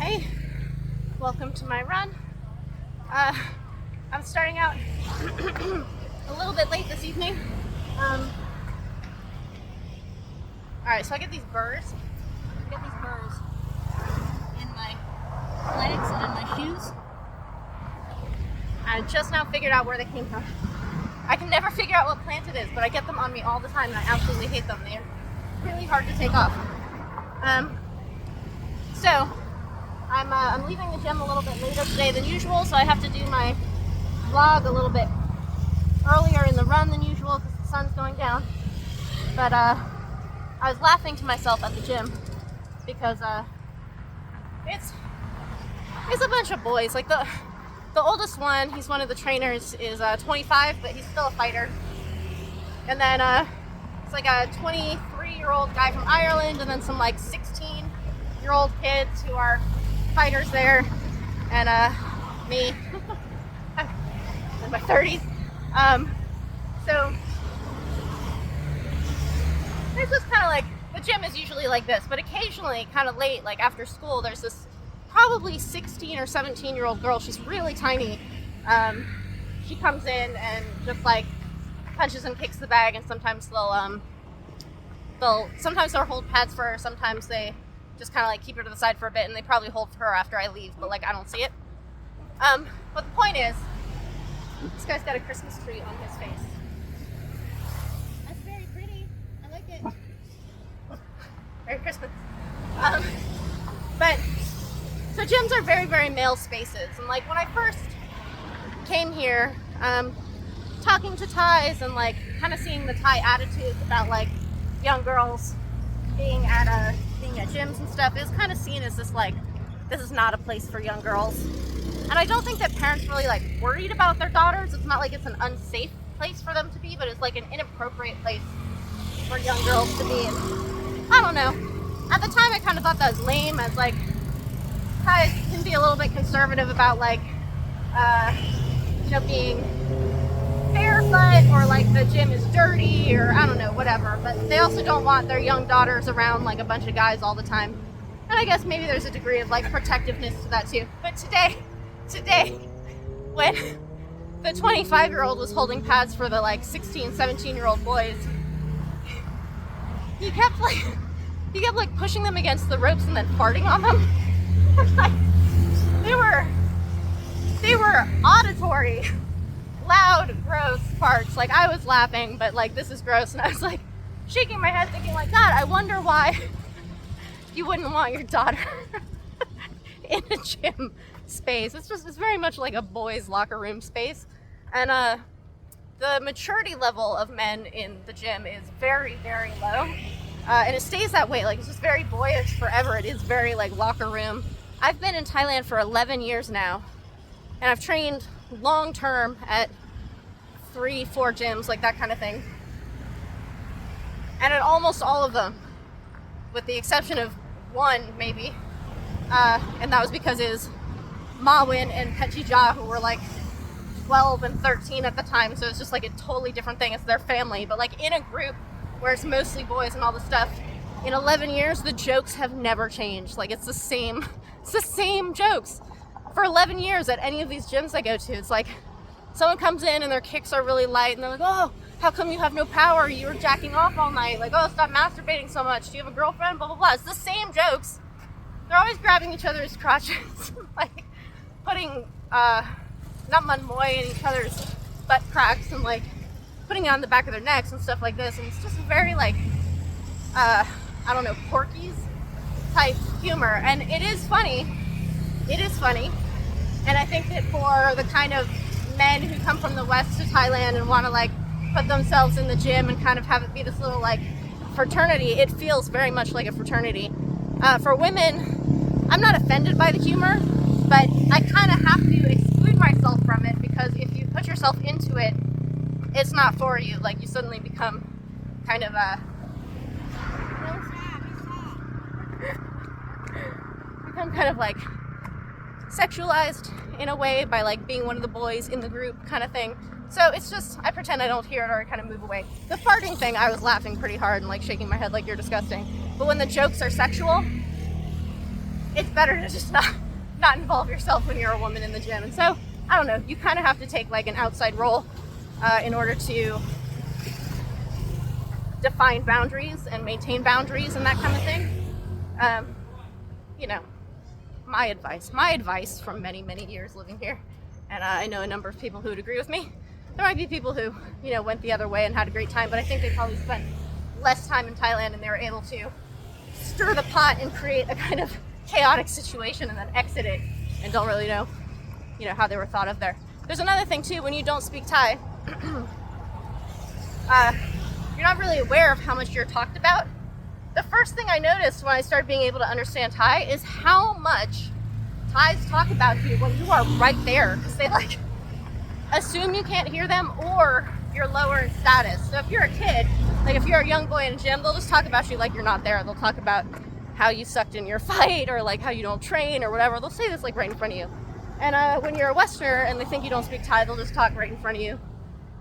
Hi, welcome to my run. I'm starting out a little bit late this evening. Alright, so I get these burrs. In my legs and in my shoes. I just now figured out where they came from. I can never figure out what plant it is, but I get them on me all the time and I absolutely hate them. They're really hard to take off. So I'm leaving the gym a little bit later today than usual, so I have to do my vlog a little bit earlier in the run than usual because the sun's going down. But I was laughing to myself at the gym because it's a bunch of boys. Like the oldest one, he's one of the trainers, is 25, but he's still a fighter. And then it's like a 23-year-old guy from Ireland, and then some like 16-year-old kids who are fighters there, and me in my 30s. So it's just kind of like, the gym is usually like this, but occasionally kind of late, like after school, there's this probably 16 or 17-year-old girl. She's really tiny. She comes in and just like punches and kicks the bag, and sometimes they'll hold pads for her, sometimes they just kind of like keep her to the side for a bit, and they probably hold for her after I leave, but like I don't see it. But the point is, this guy's got a Christmas tree on his face. That's very pretty. I like it. Merry Christmas. But so gyms are very, very male spaces, and like when I first came here, talking to Thais and like kind of seeing the Thai attitudes about like young girls being at gyms and stuff, is kind of seen as this like, this is not a place for young girls. And I don't think that parents really like worried about their daughters. It's not like it's an unsafe place for them to be, but it's like an inappropriate place for young girls to be. And I don't know. At the time, I kind of thought that was lame, as like Thais can be a little bit conservative about like, being barefoot, or like the gym is dirty, or I don't know, whatever. But they also don't want their young daughters around like a bunch of guys all the time. And I guess maybe there's a degree of like protectiveness to that too. But today, when the 25-year-old was holding pads for the like 16, 17-year-old boys, he kept like pushing them against the ropes and then farting on them. Like, they were auditory, loud, gross farts. Like, I was laughing, but like, this is gross. And I was like shaking my head thinking like, God, I wonder why you wouldn't want your daughter in a gym space. It's very much like a boys' locker room space. And the maturity level of men in the gym is very, very low. And it stays that way. Like, it's just very boyish forever. It is very like locker room. I've been in Thailand for 11 years now, and I've trained long term at 3-4 gyms, like that kind of thing. And at almost all of them, with the exception of one maybe, and that was because it was Mawin and Petchija, who were like 12 and 13 at the time, so it's just like a totally different thing. It's their family. But like in a group where it's mostly boys and all this stuff, in 11 years the jokes have never changed. Like, it's the same jokes for 11 years at any of these gyms I go to. It's like someone comes in and their kicks are really light, and they're like, oh, how come you have no power? You were jacking off all night. Like, oh, stop masturbating so much. Do you have a girlfriend? Blah, blah, blah. It's the same jokes. They're always grabbing each other's crotches, like putting Naman Moy in each other's butt cracks, and like putting it on the back of their necks and stuff like this. And it's just very like, I don't know, Porky's type humor. And it is funny. And I think that for the kind of men who come from the West to Thailand and want to like put themselves in the gym and kind of have it be this little like fraternity, it feels very much like a fraternity. For women, I'm not offended by the humor, but I kind of have to exclude myself from it, because if you put yourself into it, it's not for you. Like, you suddenly become kind of like sexualized in a way by like being one of the boys in the group kind of thing. So it's just, I pretend I don't hear it, or I kind of move away. The farting thing, I was laughing pretty hard and like shaking my head like, you're disgusting. But when the jokes are sexual, it's better to just not involve yourself when you're a woman in the gym. And so, I don't know, you kind of have to take like an outside role in order to define boundaries and maintain boundaries and that kind of thing. You know, my advice from many, many years living here, and I know a number of people who would agree with me. There might be people who, you know, went the other way and had a great time, but I think they probably spent less time in Thailand and they were able to stir the pot and create a kind of chaotic situation and then exit it and don't really know, you know, how they were thought of there. There's another thing too, when you don't speak Thai, you're not really aware of how much you're talked about. The first thing I noticed when I started being able to understand Thai is how much Thais talk about you when you are right there, because they like assume you can't hear them or you're lower in status. So if you're a kid, like if you're a young boy in a gym, they'll just talk about you like you're not there. They'll talk about how you sucked in your fight or like how you don't train or whatever. They'll say this like right in front of you. And when you're a Westerner and they think you don't speak Thai, they'll just talk right in front of you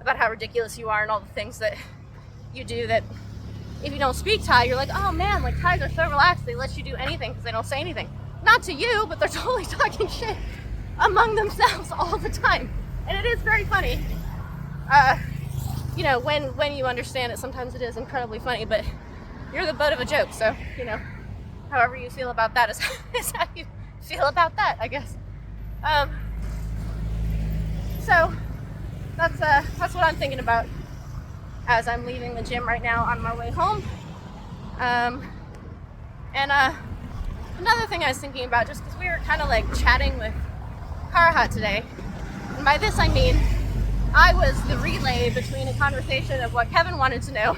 about how ridiculous you are and all the things that you do that if you don't speak Thai, you're like, oh man, like Thais are so relaxed. They let you do anything because they don't say anything. Not to you, but they're totally talking shit among themselves all the time. And it is very funny. You know, when you understand it, sometimes it is incredibly funny, but you're the butt of a joke. So, you know, however you feel about that is how you feel about that, I guess. So that's what I'm thinking about as I'm leaving the gym right now on my way home. Another thing I was thinking about, just because we were kind of like chatting with Karahat today, and by this I mean I was the relay between a conversation of what Kevin wanted to know,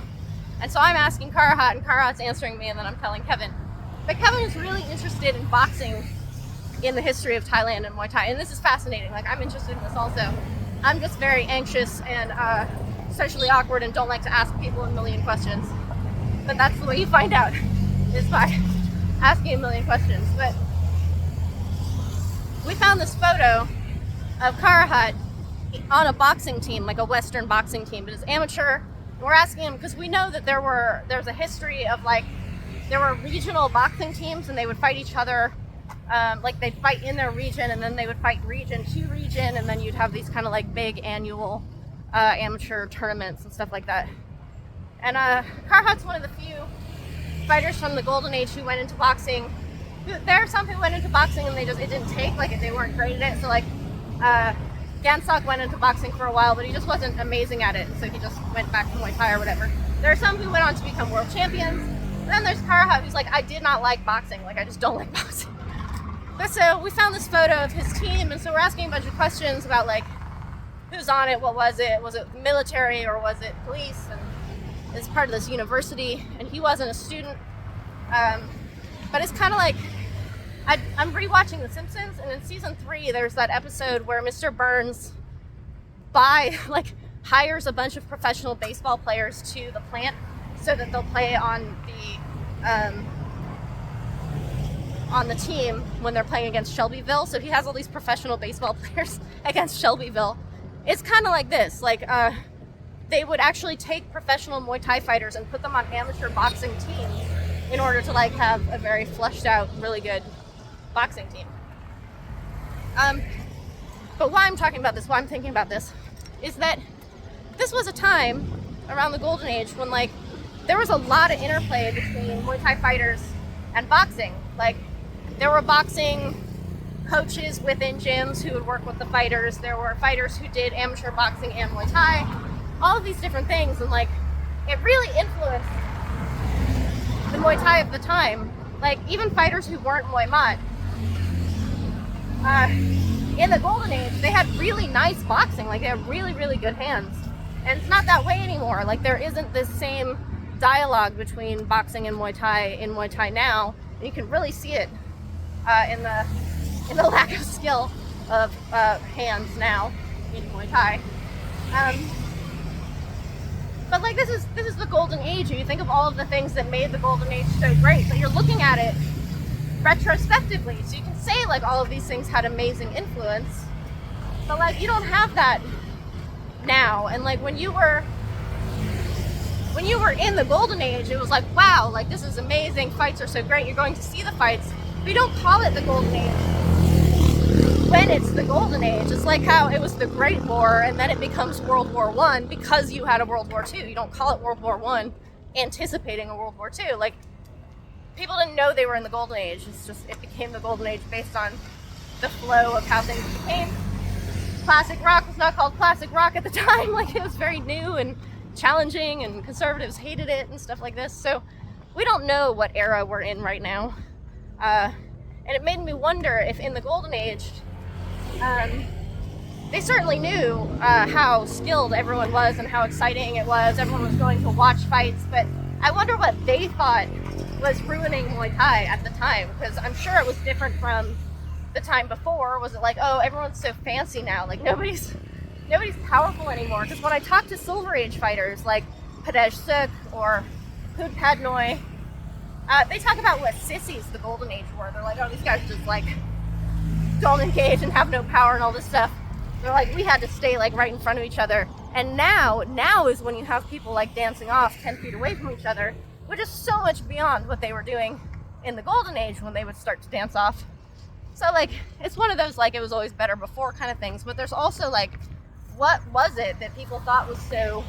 and so I'm asking Karahat and Karahat's answering me, and then I'm telling Kevin. But Kevin is really interested in boxing in the history of Thailand and Muay Thai, and this is fascinating. Like, I'm interested in this also. I'm just very anxious and socially awkward and don't like to ask people a million questions. But that's the way you find out, is by asking a million questions. But we found this photo of Karahat on a boxing team, like a Western boxing team, but it's amateur. We're asking him because we know that there's a history of like, there were regional boxing teams and they would fight each other. Like they'd fight in their region and then they would fight region to region, and then you'd have these kind of like big annual amateur tournaments and stuff like that. And Karahat's one of the few fighters from the Golden Age who went into boxing. There are some who went into boxing and it didn't take, like they weren't great at it. So like Gansok went into boxing for a while, but he just wasn't amazing at it, so he just went back to Muay Thai or whatever. There are some who went on to become world champions. And then there's Karahat, who's like, I did not like boxing. Like, I just don't like boxing. But so we found this photo of his team, and so we're asking a bunch of questions about like, who's on it, what was it military or was it police, and it's part of this university, and he wasn't a student. But it's kind of like, I'm rewatching The Simpsons, and in season 3, there's that episode where Mr. Burns hires a bunch of professional baseball players to the plant so that they'll play on the team when they're playing against Shelbyville. So he has all these professional baseball players against Shelbyville. It's kind of like this, like they would actually take professional Muay Thai fighters and put them on amateur boxing teams in order to like have a very fleshed out, really good boxing team. But why I'm talking about this, why I'm thinking about this, is that this was a time around the Golden Age when like there was a lot of interplay between Muay Thai fighters and boxing. Like, there were boxing coaches within gyms who would work with the fighters. There were fighters who did amateur boxing and Muay Thai. All of these different things, and like it really influenced the Muay Thai of the time. Like, even fighters who weren't Muay Mat, in the Golden Age, they had really nice boxing. Like, they had really, really good hands. And it's not that way anymore. Like, there isn't this same dialogue between boxing and Muay Thai in Muay Thai now. And you can really see it in the lack of skill of hands now in Muay Thai. But like, this is the Golden Age, and you think of all of the things that made the Golden Age so great, but you're looking at it retrospectively, so you can say like all of these things had amazing influence, but like you don't have that now. And like when you were in the Golden Age, it was like, wow, like this is amazing, fights are so great, you're going to see the fights. We don't call it the Golden Age when it's the Golden Age. It's like how it was the Great War and then it becomes World War I because you had a World War II. You don't call it World War I anticipating a World War II. Like, people didn't know they were in the Golden Age. It's just, it became the Golden Age based on the flow of how things became. Classic rock was not called classic rock at the time. Like, it was very new and challenging, and conservatives hated it and stuff like this. So we don't know what era we're in right now. And it made me wonder if in the Golden Age, they certainly knew how skilled everyone was and how exciting it was. Everyone was going to watch fights, but I wonder what they thought was ruining Muay Thai at the time, because I'm sure it was different from the time before. Was it like, oh, everyone's so fancy now, like nobody's powerful anymore? Because when I talk to Silver Age fighters like Pattaya Suk or Hood Padnoy, they talk about what sissies the Golden Age were. They're like, oh, these guys just like don't engage and have no power and all this stuff. They're like, we had to stay like right in front of each other. And now is when you have people like dancing off 10 feet away from each other, which is so much beyond what they were doing in the Golden Age when they would start to dance off. So like, it's one of those like it was always better before kind of things. But there's also like, what was it that people thought was so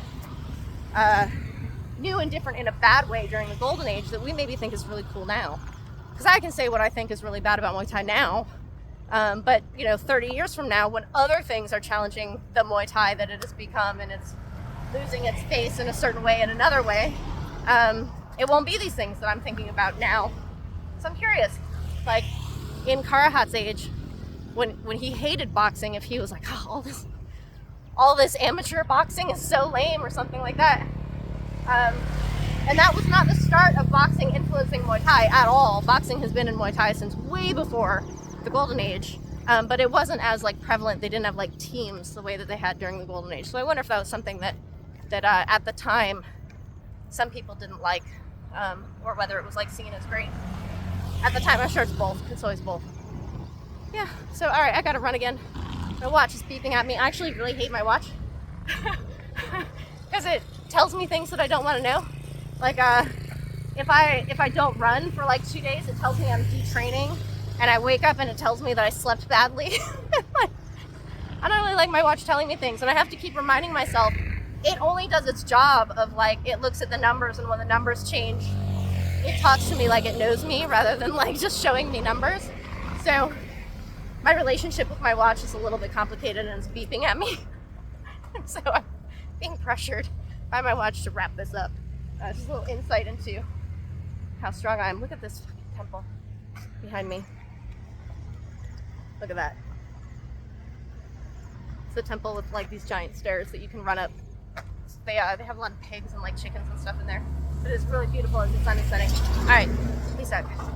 new and different in a bad way during the Golden Age that we maybe think is really cool now? Because I can say what I think is really bad about Muay Thai now. But, 30 years from now, when other things are challenging the Muay Thai that it has become and it's losing its face in a certain way and another way, it won't be these things that I'm thinking about now. So I'm curious, like in Karahat's age, when he hated boxing, if he was like, oh, all this amateur boxing is so lame or something like that. And that was not the start of boxing influencing Muay Thai at all. Boxing has been in Muay Thai since way before the Golden Age, but it wasn't as like prevalent. They didn't have like teams the way that they had during the Golden Age. So I wonder if that was something that at the time some people didn't like, or whether it was like seen as great at the time. I'm sure it's both. It's always both. Yeah. So all right, I gotta run again. My watch is beeping at me. I actually really hate my watch because it tells me things that I don't want to know. Like if I don't run for like 2 days, it tells me I'm detraining. And I wake up and it tells me that I slept badly. I don't really like my watch telling me things, and I have to keep reminding myself it only does its job of like, it looks at the numbers, and when the numbers change, it talks to me like it knows me rather than like just showing me numbers. So my relationship with my watch is a little bit complicated and it's beeping at me. So I'm being pressured by my watch to wrap this up. Just a little insight into how strong I am. Look at this fucking temple behind me. Look at that. It's the temple with like these giant stairs that you can run up. They have a lot of pigs and like chickens and stuff in there. But it's really beautiful as the sun is setting. All right, peace out, guys.